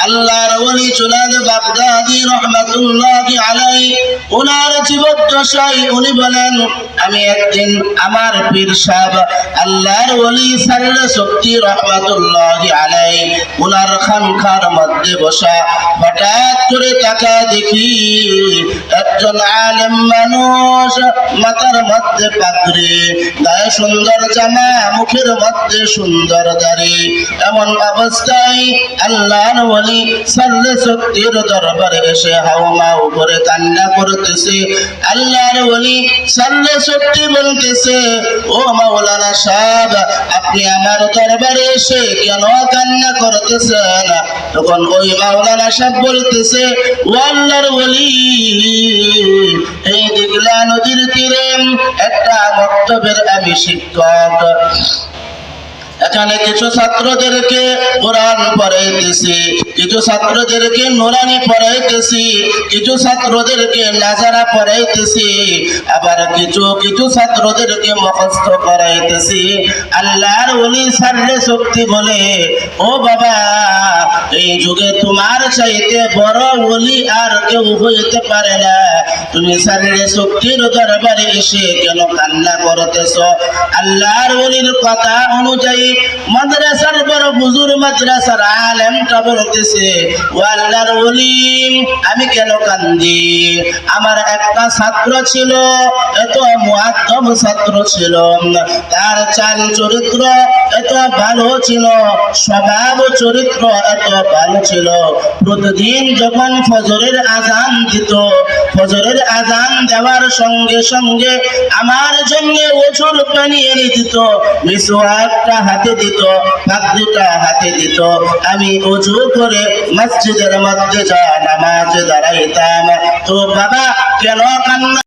আল্লাহর ওলি জুনাদ বাগদাদি রহমাতুল্লাহি আলাইহি ওনার জীবদ্দশায় উনি বলেন, আমি একদিন আমার পীর সাহেব আল্লাহর ওলি সাল্লে শক্তি রহমাতুল্লাহি আলাইহি ওনার খানকার মধ্যে বসা, হঠাৎ করে তাকায় দেখি একজন আলেম মানুষ, মাথার মধ্যে পাগড়ি, গায়ে সুন্দর জামা, মুখের মধ্যে সুন্দর দাড়ি, এমন অবস্থায় আল্লাহর ওলি সাল্লে শক্তির দরবারে এসে হাউমাউ করে কান্না করতেছে। আল্লাহর ওলি সাল্লে শক্তি বলতেছে, ও মাওলানা সাহেব, আপনি আমার দরবারে এসে কেন কান্না করতেছেন? তখন ওই মাওলানা সাহেব বলতেছে, ও আল্লাহর ওলি, এই দিঘলা নদীর তীরে একটা মক্তবের আমি শিক্ষক, এখানে কিছু ছাত্রদেরকে কোরআন পড়াইতেছি, কিছু ছাত্রদেরকে নুরানি পড়াইতেছি, কিছু ছাত্রদেরকে নাজারা পড়াইতেছি, আবার কিছু ছাত্রদেরকে মুখস্থ করাইতেছি। আল্লাহর ওলি সাল্লে শক্তি বলে, ও বাবা, এই যুগে তোমার চাইতে বড় ওলি আর কেউ হইতে পারে না, তুমি সাল্লে শক্তির দরবারে এসে কেন কান্না করতেছ? আল্লাহর ওলির কথা অনুযায়ী মাদ্রাসার বড় হুজুর, মাদ্রাসার আলেমটা বলতেছে, ও আল্লাহর ওলি, আমি কেন কান্দি? আমার একটা ছাত্র ছিল, এত মুআদ্দব ছাত্র ছিল, তার চাল চরিত্র এত ভালো ছিল, স্বভাব চরিত্র এত ভালো ছিল, প্রতিদিন যখন ফজরের আজান দিত, ফজরের আজান দেওয়ার সঙ্গে সঙ্গে আমার জন্য ওযুর পানি এনে দিত, মিসওয়াকটা হাতে দিত, পাগড়িটা হাতে দিত, আমি ওযু করে মসজিদের মধ্যে যা নামাজ দাঁড়াইতাম। তো বাবা কেন কান্না